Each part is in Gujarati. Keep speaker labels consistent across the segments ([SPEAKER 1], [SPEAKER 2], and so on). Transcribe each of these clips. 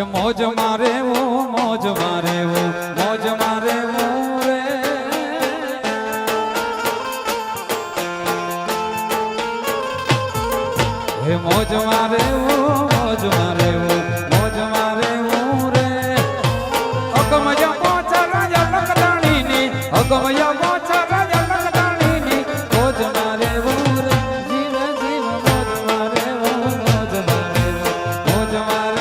[SPEAKER 1] મોજ મારે વો મોજ મારે વો મોજ મારે વો રે હે મોજ મારે વો મોજ મારે વો મોજ મારે વો રે અગમયા પોચા રાજા લખદાણી ની અગમયા પોચા રાજા લખદાણી ની મોજ મારે વો રે જીવ જીવ મોજ મારે વો મોજ મારે વો મોજ મારે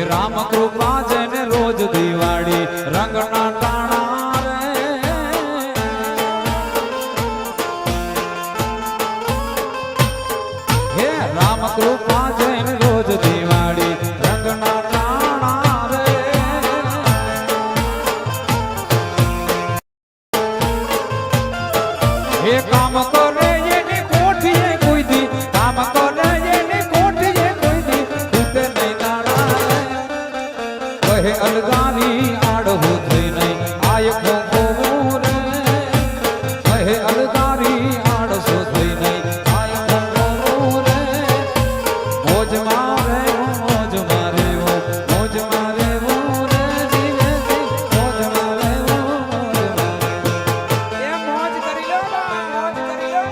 [SPEAKER 1] રામ કૃપા જેને રોજ દિવાળી રંગના ટાણા રે હે રામ કૃપા જેને રોજ દિવાળી રંગના ટાણા રે હે કામ કરે એની કોઠીએ કોઈ દી કામ કરે એની કોઠીએ કોઈ દી તૂટે નહીં હે અલગાની આડવું થઈ નહીં આય ખોખો રે હે અલગાની આડસો થઈ નહીં આય ખોખો રે મોજ મારે મોજ મારે મોજ મારે રે જીવે મોજ મારે મોજ મારે એ મોજ કરી લો મોજ કરી લો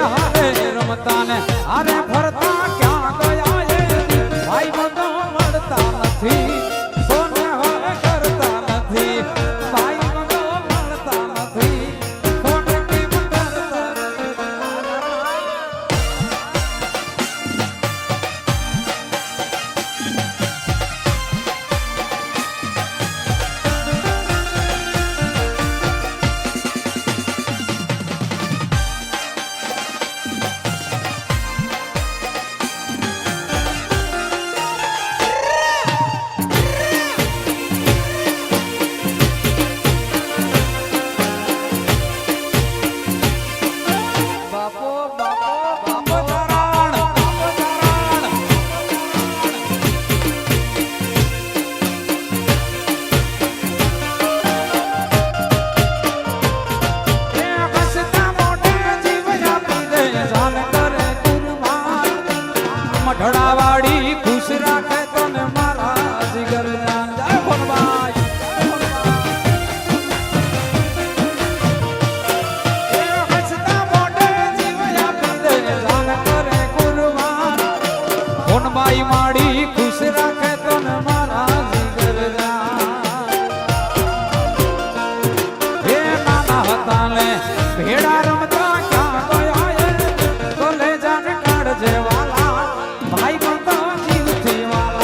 [SPEAKER 1] હારે રમતા ને હારે ફરતા ક્યાં ગયા એ ભાઈ બંધો મળતા નથી કોને હવે કરતા નથી ભાઈ બંધો મળતા નથી કોને કેમ કરતા બાપો બાપો બાપો ચારણ બાપો ચારણ એ હસતા મોઢે જીવ આપી દે જાન કરે કુરબાન મઢડાવાડી ખુશ રાખે તને મારા જીગર જાન જય ભગવાન બાઈ માડી ખુશ રાખે તને મારા જીગર હે નાના હતા ને ભેડા રમતા ક્યાં ગયા એ તો લે જાને કાઢજે વાલા ભાઈ બંધો જીવથી વાલા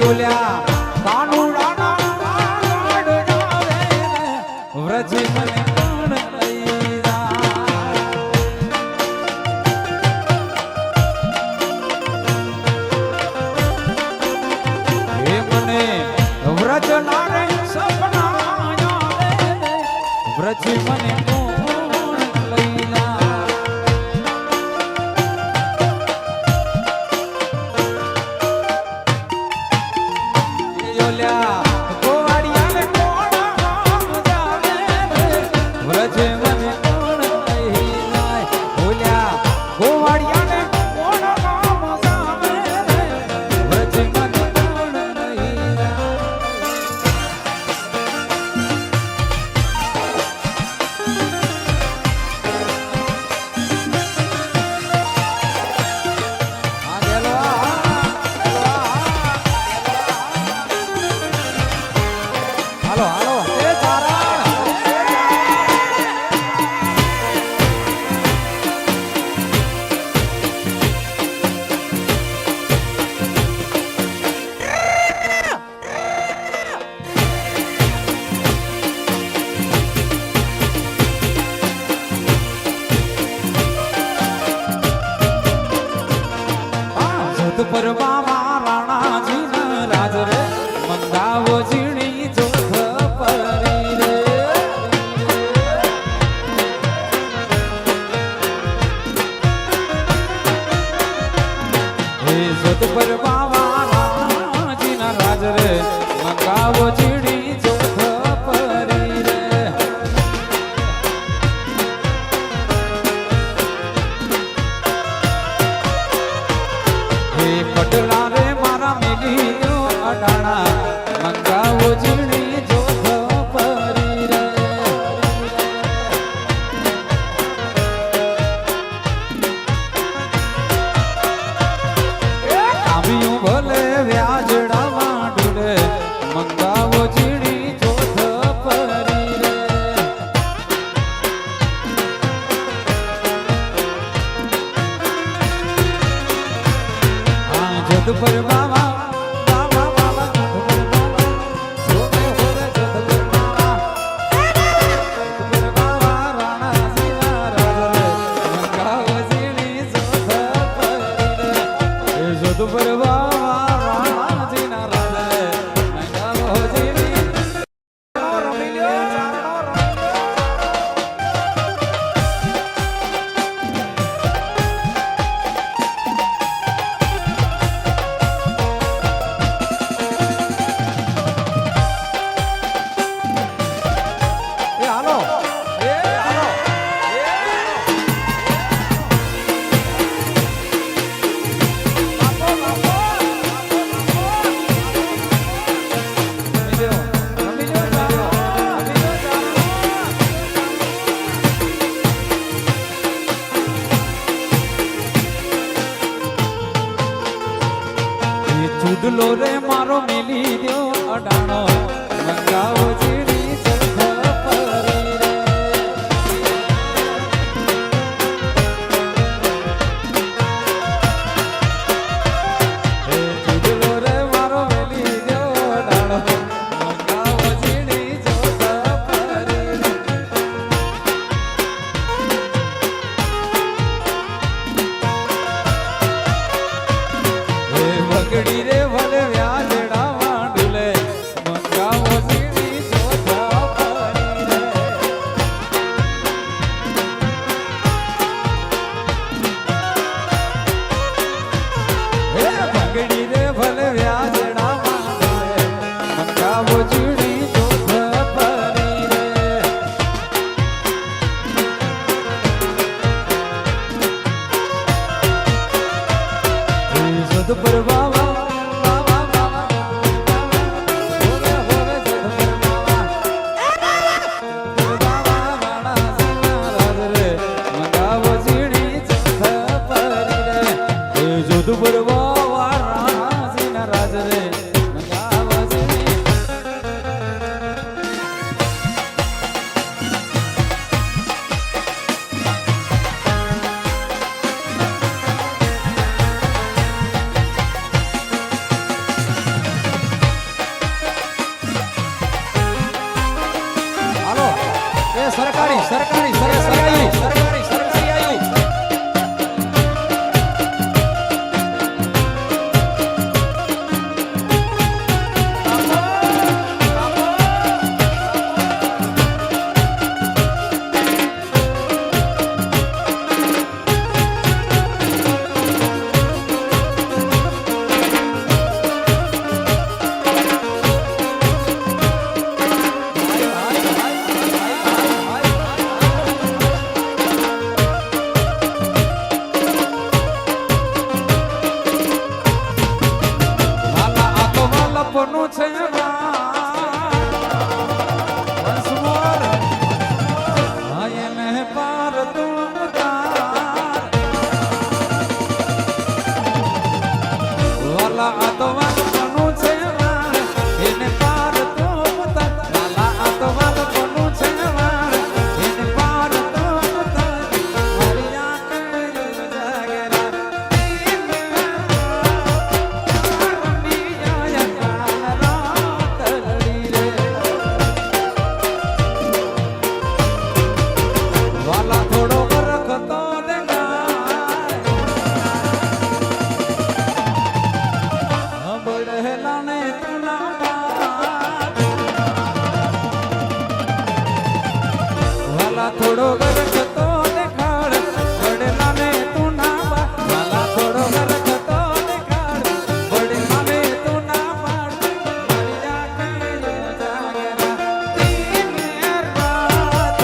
[SPEAKER 1] બોલ્યા કાનુડાના કાગડ આવે ને વ્રજ મને કોણ લઈ જાય એ મને વ્રજ ના રે સપના આવે ને વ્રજ મને કોણ લઈ જાય યોલ્યા ગોવાળિયાને કોણ જાવે વ્રજ મને કોણ લઈ જાય બોલ્યા ગોવાળિયાને કોણ નામ જાવે વ્રજ મને કોણ લઈ જાય આ ગેલો હાલો હાલો એ ચારણ પર બાબા રાણાજી ના રાજ રે મંગાવો ઝીણી જોધ પરી રે હે જોધ પર બાબા રાણાજી ના રાજ રે મંગાવો ઝીણી જોધ પરી રે હે પટલા રે મારા મેલીઓ અડાણા મંગાવો ઝીણી જોધ પરી રે કામિયું ભલે વ્યાજડા માંડુલે મંગાવો ઝીણી જોધ પરી રે જોધ પર બાબા બાબા બાબા જોધ પર બાબા હોરે હોરે જોધ પર બાબા જોધ પર બાબા રાણાજી ના રાજ રે મંગાવો ઝીણી જોધ પરી રે એ જોધ પર બાબા રાણાજી ના રાજ રે મંગાવો ઝીણી રમી લ્યો ચારણો રમી લ્યો હાલો એ હાલો ચૂડલો રે મારો મેલી દ્યો અડાણો મંગાવો ઝીણી જોધ પરી રે હે ચૂડલો રે મારો મેલી દ્યો અડાણો મંગાવો ઝીણી જોધ પરી રે હે વગડી રે ભલે વ્યાજડા માંડુલે મંગાવો સરકારી સરકારી સરકારી સરકારી સરકારી આવ્યું નું છે once more આયને પાર તું વાલા આ તો વાલનું છે એને પાર તું વાલા આ તો વાલનું છે એને પાર તું મારી આંખ જાગેરા થોડો ગરખ તો દેખાડ વડલા ને તું ના પાડ વાલા થોડો ગરખ તો દેખાડ વડલા ને તું ના પાડ મારી આંખ જાગેરા તીન રાત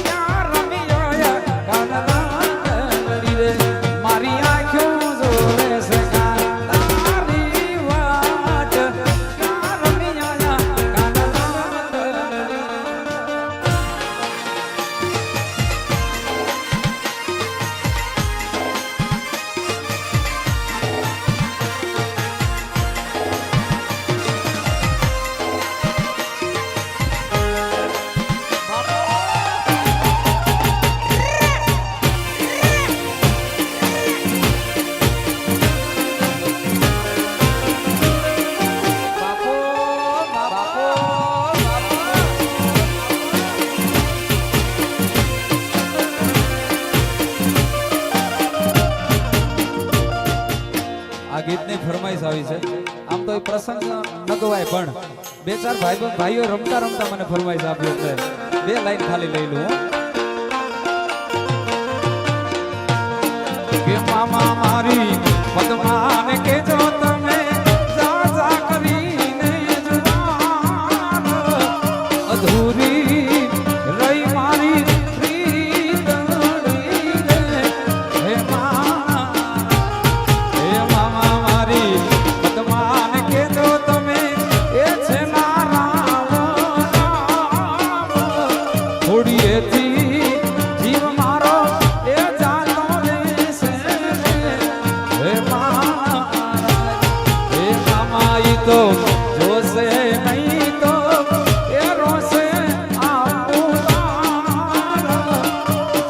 [SPEAKER 1] યાર રમિયો યા કાના લડી રે મારી આંખો જોડે છે તારી વાત યાર રમિયો યા કાના લડી આ ગીતની ફરમાઈશ આવી છે આમ તો એ પ્રસંગ ન ગવાય પણ બે ચાર ભાઈઓ રમતા રમતા મને ફરમાઈશ આપ્યો છે બે લાઈન ખાલી લઈ લઉં કે મામા મારી પદ્માને કેજો તમે જા જા કરીને જુવાન અધૂરી રહી મારી પ્રીતણી રે હે મામા મારી પદ્માને કેજો તમે એ છે નારામ થોડી એથી જીવ મારો એ જાતો લેશે હે મામા ઈ તો જોશે નહીં તો એ રોશે આવું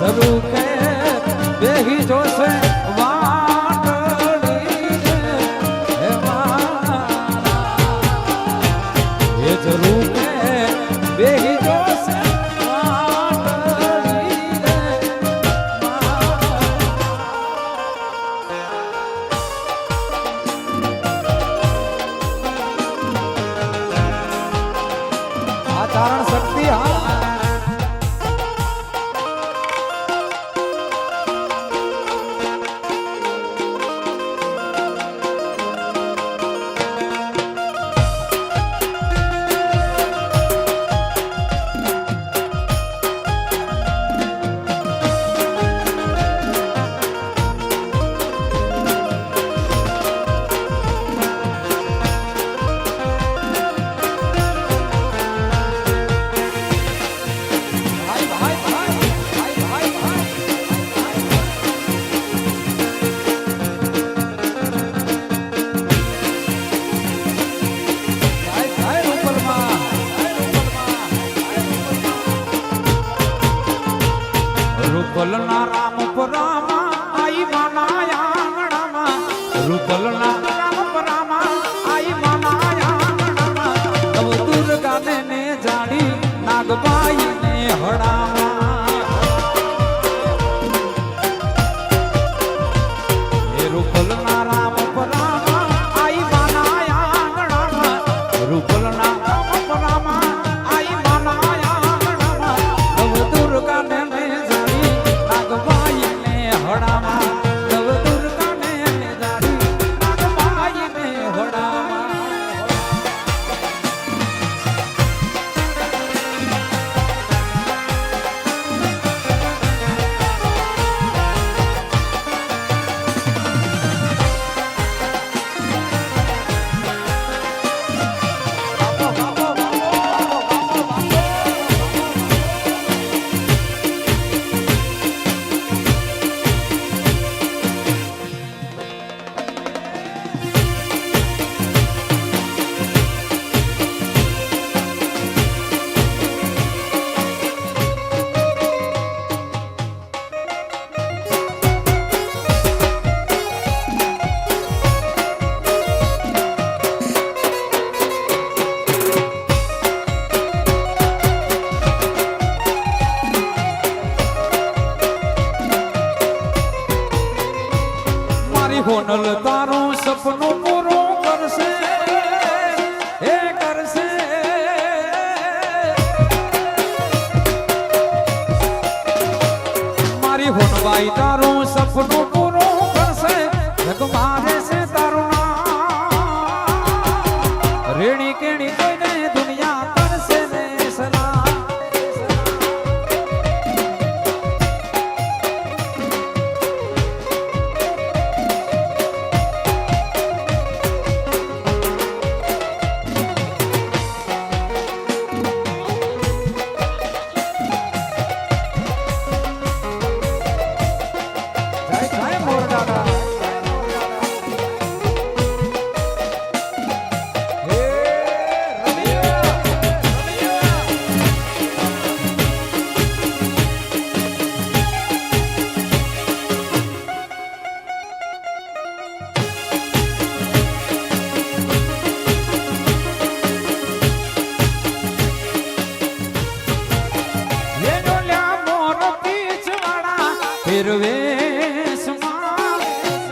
[SPEAKER 1] જરૂર કે બેહી જોશે જરૂર કે બેહી જોશે આ ચારણ શક્તિ હા રૂપલના રામા આઈ માના નવ દુર્ગાને જાણી નાગબાઈને હડામાં નવ દુર્ગાને જાણી નાગબાઈને હડામાં હોનલ તારું સપનું પૂરું કરશે એ કરશે મારી હોનબાઈ તારું સપનું પૂરું કરશે જગ મારે છે તારું નામ રેણી કેણી કોઈને દુનિયા કરશે ને સલામ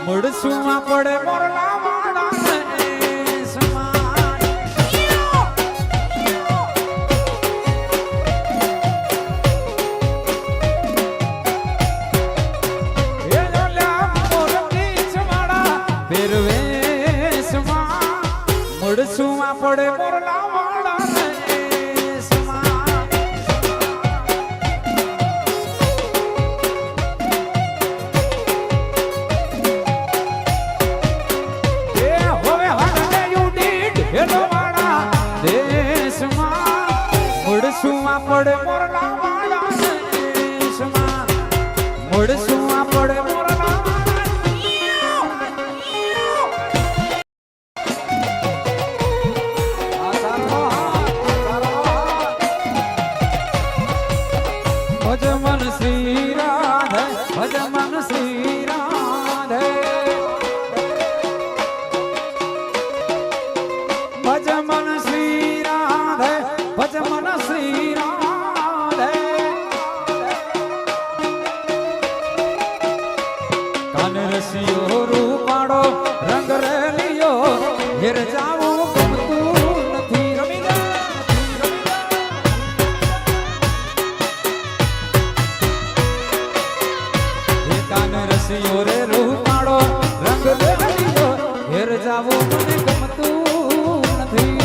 [SPEAKER 1] મુડસુમાં પડે મોરલા વાળા મુડસુમાં પડે મોરલા વાળા મુડસુમાં પડે મોરલા વાળા દેશમાં મુડસુમાં પડે મોરલા ભજમન શ્રી રાધે ભજમન શ્રી રાધે ભજમન શ્રી રાધે ભજમન શ્રી રાધે કાન રસિયો રૂપાડો રંગ રેલિયો ઘેર જાવું ગમતું નથી રમી જા કાન રસિયો રે રૂપાડો રંગ રેલિયો ઘેર જાવું મને ગમતું નથી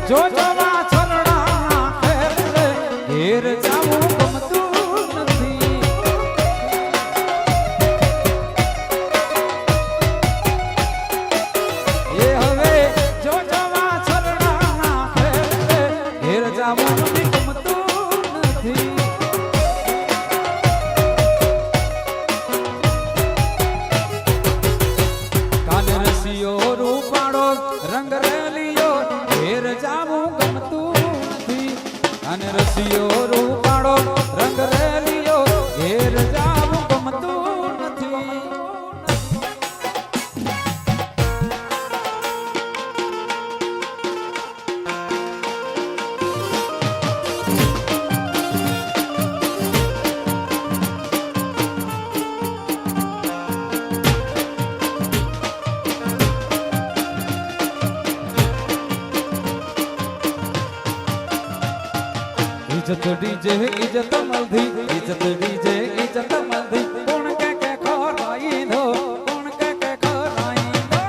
[SPEAKER 1] જો જવા છરણા ખેરે ઘેર જાવું ગમતું નથી એ હવે જો જવા છરણા ખેરે ઘેર જાવું ગમતું નથી કાન રસિયો રૂપાળો રંગ રેલિયો ઘેર જાવું ગમતું નથી અને રસિયો રૂપાળો રંગ રેલિયો ઘેર જાવું ગમતું નથી इज्जत डीजे इज्जत मल्दी इज्जत डीजे इज्जत मल्दी कौन के खोराई दो कौन के खोराई दो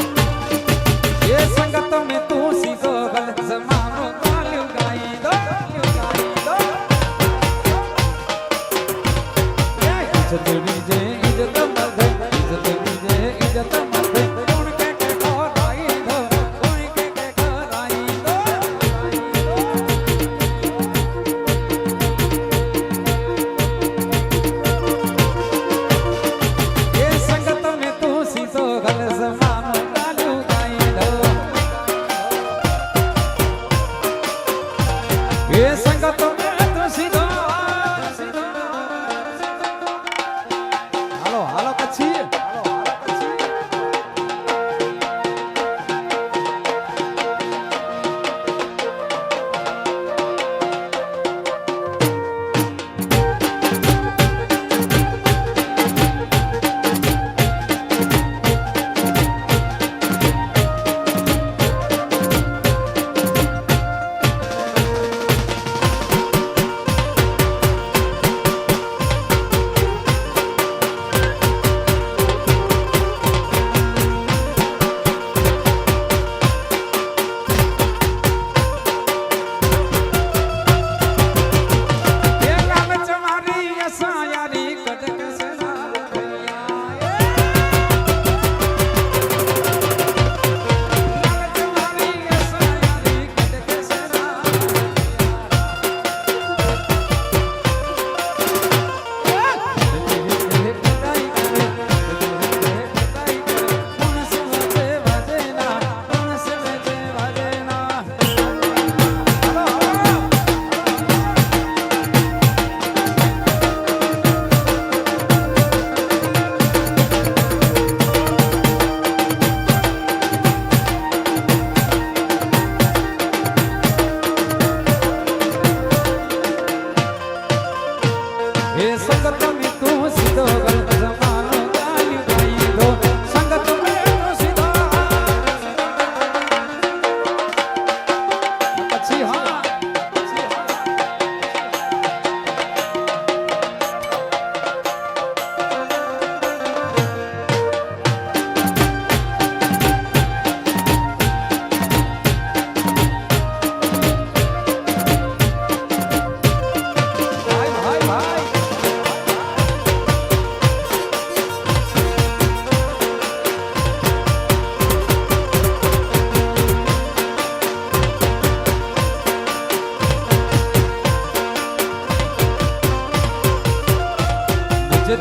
[SPEAKER 1] ये संगत में तू सीधो गलत जमानो तालियो गाई दो इज्जत डीजे इज्जत मल्दी इज्जत डीजे इज्जत मल्दी ये संगत में तो सीधो हालो हालो कच्छी ये संगत में तू सीधो गलत जमानो गाली गाई दो संगत में तू सीधो अच्छी हाँ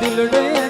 [SPEAKER 1] दिल डे